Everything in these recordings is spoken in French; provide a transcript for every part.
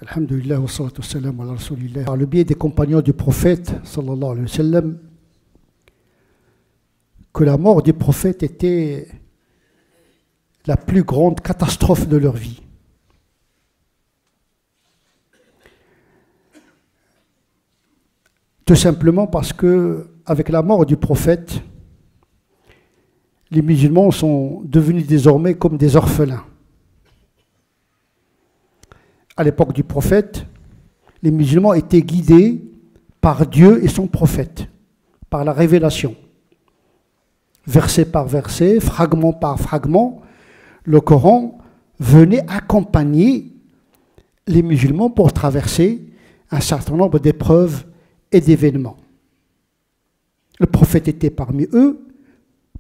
Alhamdulillah wa salatu wa salam ala rasulillah. Par le biais des compagnons du prophète, sallallahu alayhi wa sallam, que la mort du prophète était la plus grande catastrophe de leur vie. Tout simplement parce que, avec la mort du prophète, les musulmans sont devenus désormais comme des orphelins. À l'époque du prophète, les musulmans étaient guidés par Dieu et son prophète, par la révélation. Verset par verset, fragment par fragment, le Coran venait accompagner les musulmans pour traverser un certain nombre d'épreuves et d'événements. Le prophète était parmi eux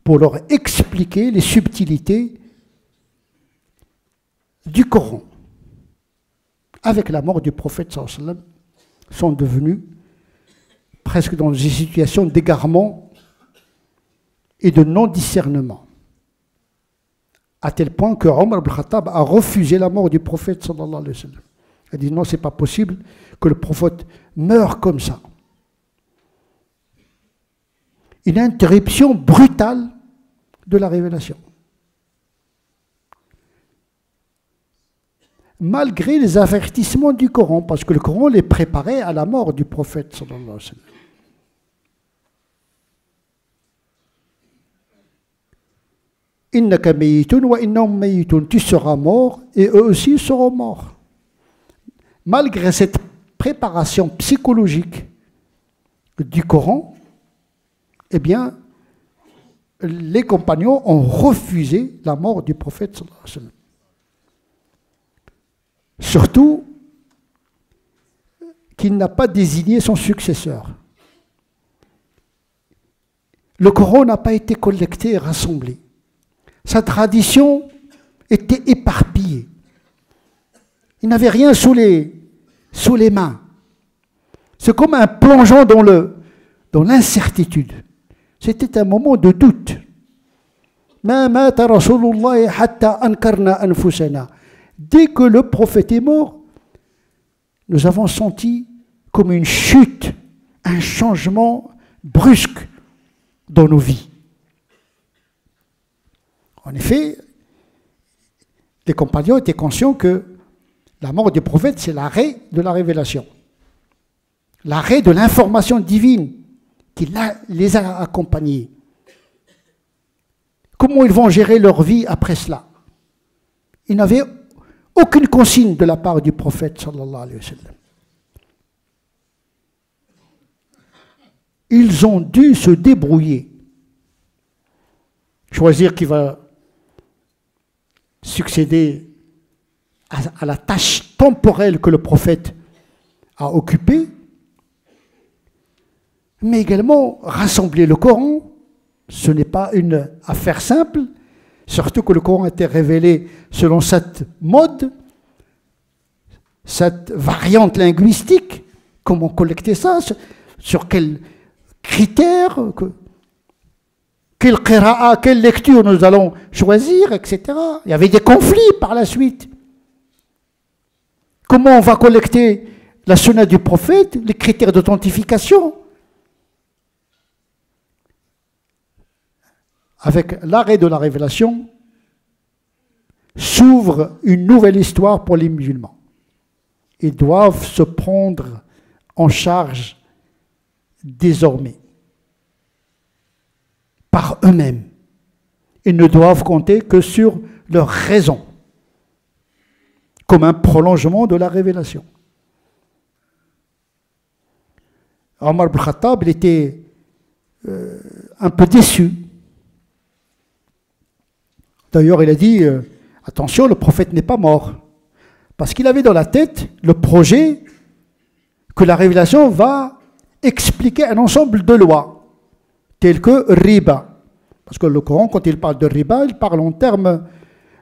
pour leur expliquer les subtilités du Coran. Avec la mort du prophète sallallahu alayhi wa sallam, sont devenus presque dans des situations d'égarement et de non-discernement. À tel point que Omar ibn Khattab a refusé la mort du prophète sallallahu alayhi wa sallam. Il a dit non, c'est pas possible que le prophète meure comme ça. Une interruption brutale de la révélation. Malgré les avertissements du Coran, parce que le Coran les préparait à la mort du prophète sallallahu alayhi wa sallam. Innaka mayitun wa innahum mayitun, tu seras mort et eux aussi seront morts. Malgré cette préparation psychologique du Coran, eh bien, les compagnons ont refusé la mort du prophète sallallahu alayhi wa sallam. Surtout qu'il n'a pas désigné son successeur. Le Coran n'a pas été collecté et rassemblé. Sa tradition était éparpillée. Il n'avait rien sous les mains. C'est comme un plongeon dans l'incertitude. C'était un moment de doute. Ma mata Rasulullah hatta ankarna anfusana. Dès que le prophète est mort, nous avons senti comme une chute, un changement brusque dans nos vies. En effet, les compagnons étaient conscients que la mort du prophète, c'est l'arrêt de la révélation, l'arrêt de l'information divine qui les a accompagnés. Comment ils vont gérer leur vie après cela? Ils n'avaient aucune consigne de la part du prophète sallallahu alayhi wa sallam. Ils ont dû se débrouiller, choisir qui va succéder à la tâche temporelle que le prophète a occupée, mais également rassembler le Coran. Ce n'est pas une affaire simple. Surtout que le Coran a été révélé selon cette mode, cette variante linguistique. Comment collecter ça? Sur quels critères? Quelle qira'a, quelle lecture nous allons choisir, etc. Il y avait des conflits par la suite. Comment on va collecter la sunna du prophète, les critères d'authentification? Avec l'arrêt de la révélation, s'ouvre une nouvelle histoire pour les musulmans. Ils doivent se prendre en charge désormais par eux-mêmes. Ils ne doivent compter que sur leur raison, comme un prolongement de la révélation. Omar ibn Khattab, il était un peu déçu. D'ailleurs, il a dit, attention, le prophète n'est pas mort. Parce qu'il avait dans la tête le projet que la révélation va expliquer un ensemble de lois, telles que riba. Parce que le Coran, quand il parle de riba, il parle en termes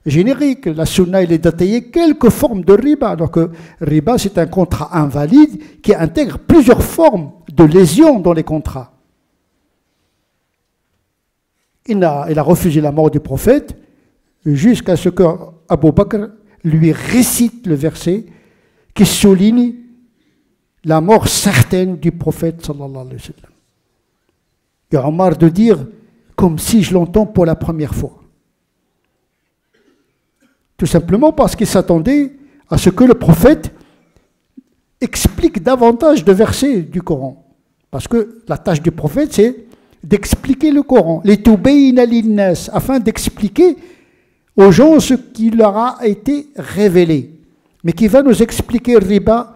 génériques. La sunna, il est détaillé quelques formes de riba. Alors que riba, c'est un contrat invalide qui intègre plusieurs formes de lésions dans les contrats. Il a refusé la mort du prophète, jusqu'à ce que Abu Bakr lui récite le verset qui souligne la mort certaine du prophète sallallahu alayhi wa sallam. Il y a Omar de dire comme si je l'entends pour la première fois. Tout simplement parce qu'il s'attendait à ce que le prophète explique davantage de versets du Coran. Parce que la tâche du prophète, c'est d'expliquer le Coran, les tubayna linnas, afin d'expliquer aux gens ce qui leur a été révélé, mais qui va nous expliquer le riba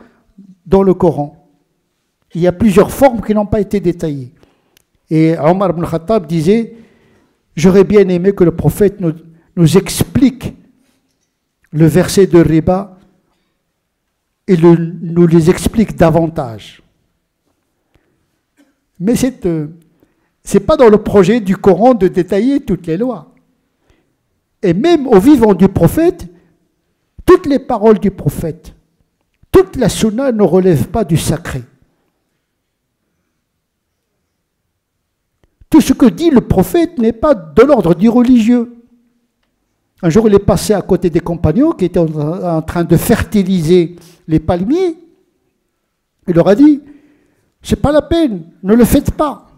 dans le Coran. Il y a plusieurs formes qui n'ont pas été détaillées. Et Omar ibn Khattab disait, j'aurais bien aimé que le prophète nous explique le verset de riba et nous les explique davantage. Mais c'est pas dans le projet du Coran de détailler toutes les lois. Et même au vivant du prophète, toutes les paroles du prophète, toute la sunna ne relève pas du sacré. Tout ce que dit le prophète n'est pas de l'ordre du religieux. Un jour, il est passé à côté des compagnons qui étaient en train de fertiliser les palmiers. Il leur a dit, c'est pas la peine, ne le faites pas.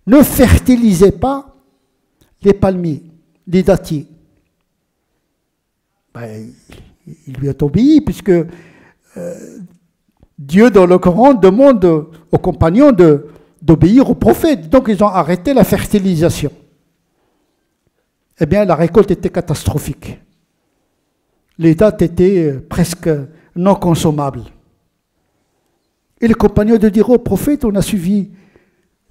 Ne fertilisez pas les palmiers, les dattiers. Ben, il lui a obéi, puisque Dieu, dans le Coran, demande aux compagnons d'obéir au prophète. Donc, ils ont arrêté la fertilisation. Eh bien, la récolte était catastrophique. Les dattes étaient presque non consommables. Et les compagnons de dire au prophète, on a suivi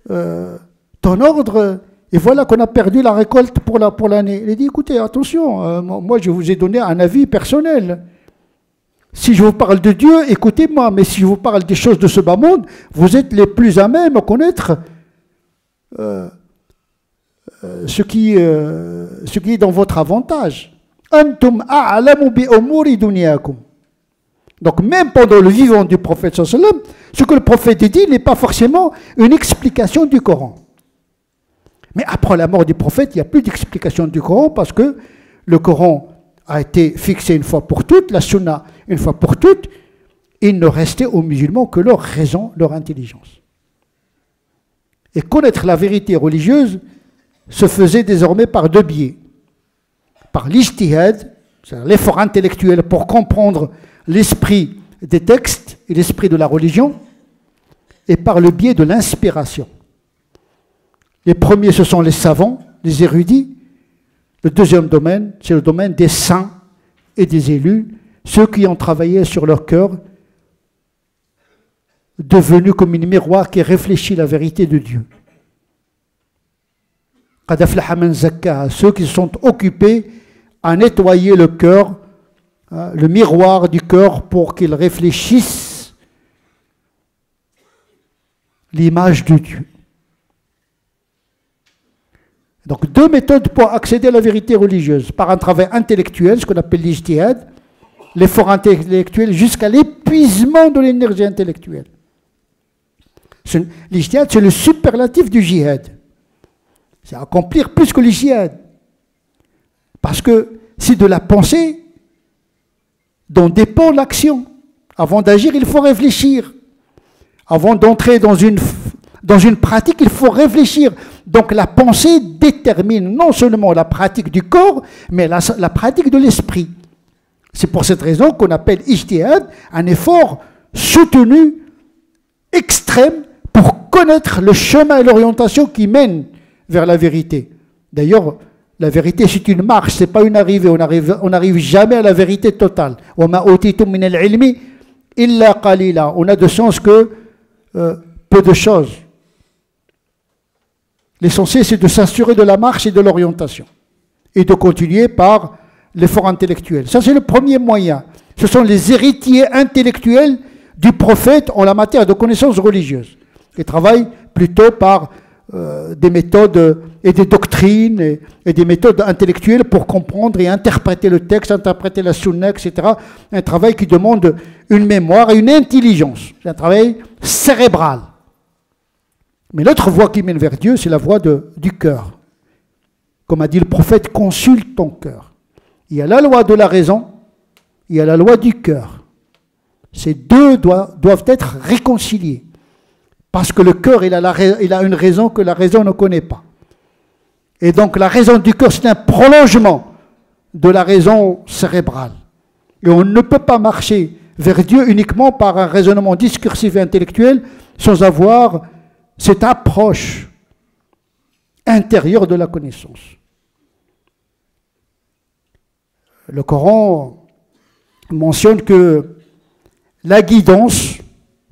ton ordre, et voilà qu'on a perdu la récolte pour l'année. Il a dit, écoutez, attention, moi je vous ai donné un avis personnel. Si je vous parle de Dieu, écoutez-moi, mais si je vous parle des choses de ce bas monde, vous êtes les plus à même à connaître ce qui est dans votre avantage. Antum a'lamu bi umuri dunyakum. Donc même pendant le vivant du prophète sallallahu alayhi wa sallam, ce que le prophète dit n'est pas forcément une explication du Coran. Mais après la mort du prophète, il n'y a plus d'explication du Coran parce que le Coran a été fixé une fois pour toutes, la sunna une fois pour toutes, il ne restait aux musulmans que leur raison, leur intelligence. Et connaître la vérité religieuse se faisait désormais par deux biais. Par l'ijtihad, c'est-à-dire l'effort intellectuel pour comprendre l'esprit des textes et l'esprit de la religion, et par le biais de l'inspiration. Les premiers, ce sont les savants, les érudits. Le deuxième domaine, c'est le domaine des saints et des élus, ceux qui ont travaillé sur leur cœur, devenus comme une miroir qui réfléchit la vérité de Dieu. Qad aflaha man zakkaha, ceux qui se sont occupés à nettoyer le cœur, le miroir du cœur, pour qu'il réfléchisse l'image de Dieu. Donc deux méthodes pour accéder à la vérité religieuse, par un travail intellectuel, ce qu'on appelle l'ijtihad, l'effort intellectuel jusqu'à l'épuisement de l'énergie intellectuelle. L'ijtihad, c'est le superlatif du jihad. C'est accomplir plus que le jihad. Parce que c'est de la pensée dont dépend l'action. Avant d'agir, il faut réfléchir. Avant d'entrer dans une pratique, il faut réfléchir. Donc la pensée détermine non seulement la pratique du corps, mais la pratique de l'esprit. C'est pour cette raison qu'on appelle ijtihad un effort soutenu, extrême, pour connaître le chemin et l'orientation qui mènent vers la vérité. D'ailleurs, la vérité, c'est une marche, ce n'est pas une arrivée. On n'arrive jamais à la vérité totale. On a de sens que peu de choses. L'essentiel, c'est de s'assurer de la marche et de l'orientation. Et de continuer par l'effort intellectuel. Ça, c'est le premier moyen. Ce sont les héritiers intellectuels du prophète en la matière de connaissances religieuses. Ils travaillent plutôt par des méthodes et des doctrines et des méthodes intellectuelles pour comprendre et interpréter le texte, interpréter la sunna, etc. Un travail qui demande une mémoire et une intelligence. C'est un travail cérébral. Mais l'autre voie qui mène vers Dieu, c'est la voie du cœur. Comme a dit le prophète, consulte ton cœur. Il y a la loi de la raison, il y a la loi du cœur. Ces deux doivent être réconciliés. Parce que le cœur, il a une raison que la raison ne connaît pas. Et donc la raison du cœur, c'est un prolongement de la raison cérébrale. Et on ne peut pas marcher vers Dieu uniquement par un raisonnement discursif et intellectuel sans avoir cette approche intérieure de la connaissance. Le Coran mentionne que la guidance,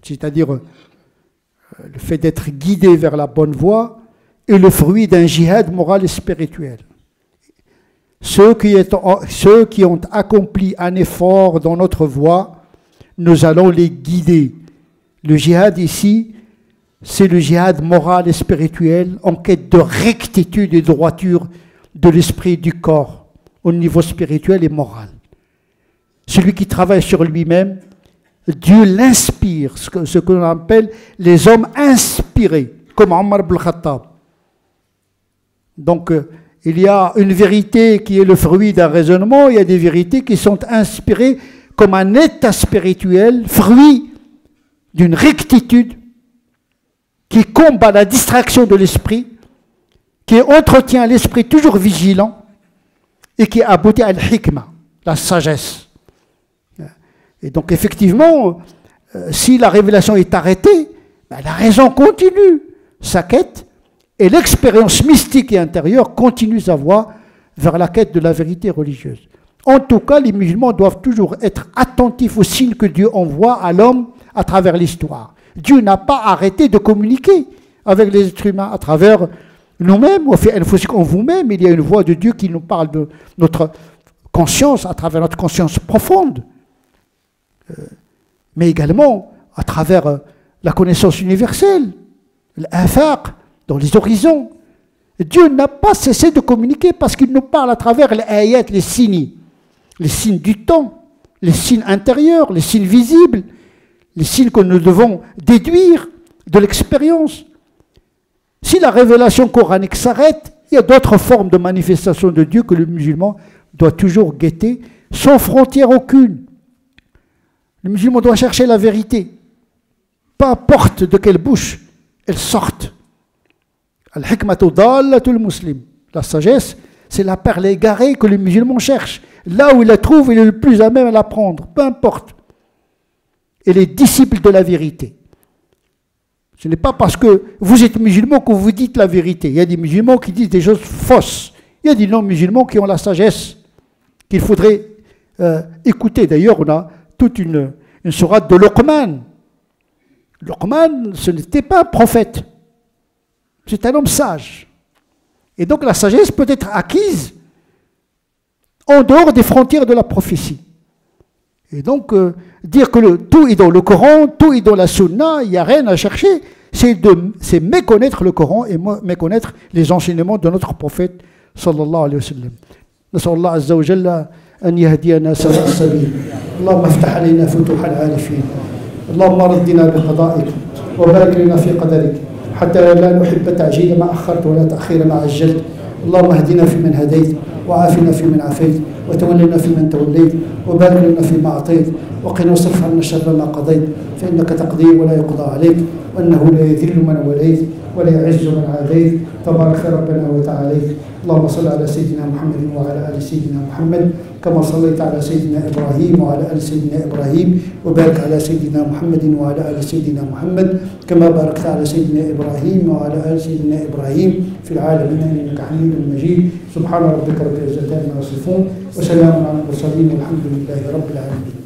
c'est-à-dire le fait d'être guidé vers la bonne voie, est le fruit d'un djihad moral et spirituel. Ceux qui ont accompli un effort dans notre voie, nous allons les guider. Le djihad ici, c'est le djihad moral et spirituel en quête de rectitude et de droiture de l'esprit et du corps au niveau spirituel et moral. Celui qui travaille sur lui-même, Dieu l'inspire, ce que l'on appelle les hommes inspirés, comme Omar ibn Khattab. Donc, il y a une vérité qui est le fruit d'un raisonnement, il y a des vérités qui sont inspirées comme un état spirituel, fruit d'une rectitude qui combat la distraction de l'esprit, qui entretient l'esprit toujours vigilant et qui aboutit à l'hikmah, la sagesse. Et donc effectivement, si la révélation est arrêtée, la raison continue sa quête et l'expérience mystique et intérieure continue sa voie vers la quête de la vérité religieuse. En tout cas, les musulmans doivent toujours être attentifs aux signes que Dieu envoie à l'homme à travers l'histoire. Dieu n'a pas arrêté de communiquer avec les êtres humains à travers nous-mêmes, en vous-même. Il y a une voix de Dieu qui nous parle de notre conscience, à travers notre conscience profonde, mais également à travers la connaissance universelle, l'infaq, dans les horizons. Dieu n'a pas cessé de communiquer parce qu'il nous parle à travers les ayats, les signes du temps, les signes intérieurs, les signes visibles, les signes que nous devons déduire de l'expérience. Si la révélation coranique s'arrête, il y a d'autres formes de manifestation de Dieu que le musulman doit toujours guetter, sans frontière aucune. Le musulman doit chercher la vérité, peu importe de quelle bouche elle sorte. Al-hikmatu dallatul muslim. La sagesse, c'est la perle égarée que le musulman cherche. Là où il la trouve, il est le plus à même à l'apprendre, peu importe. Et les disciples de la vérité. Ce n'est pas parce que vous êtes musulman que vous dites la vérité. Il y a des musulmans qui disent des choses fausses. Il y a des non-musulmans qui ont la sagesse qu'il faudrait écouter. D'ailleurs, on a toute une sourate de Luqman. Luqman, ce n'était pas un prophète. C'est un homme sage. Et donc la sagesse peut être acquise en dehors des frontières de la prophétie. Et donc, dire que tout est dans le Coran, tout est dans la Sunna, il n'y a rien à chercher, c'est méconnaître le Coran et méconnaître les enseignements de notre prophète sallallahu alayhi wa sallam. نسأل الله عز وجل أن يهدينا سواء السبيل. اللهم افتح علينا فتوح العارفين. اللهم ردنا بقضائك وبارك لنا في قدرك حتى لا نحب تعجيل ما أخرت ولا تأخير ما عجلت. اللهم اهدنا فيمن هديت وعافنا فيمن عافيت وتولنا فيمن توليت وبارك لنا فيما أعطيت وقنا واصرف عنا شر ما قضيت فإنك تقضي ولا يقضى عليك وأنه لا يذل من وليت ولا يعز من عاديت تبارك ربنا وتعاليت. اللهم صل على سيدنا محمد وعلى آل سيدنا محمد كما صليت على سيدنا إبراهيم وعلى آل سيدنا إبراهيم وبارك على سيدنا محمد وعلى آل سيدنا محمد كما باركت على سيدنا إبراهيم وعلى آل سيدنا إبراهيم في العالمين إنك حميد مجيد. سبحان ربك رب العزة عما يصفون وسلام على المرسلين والحمد لله رب العالمين.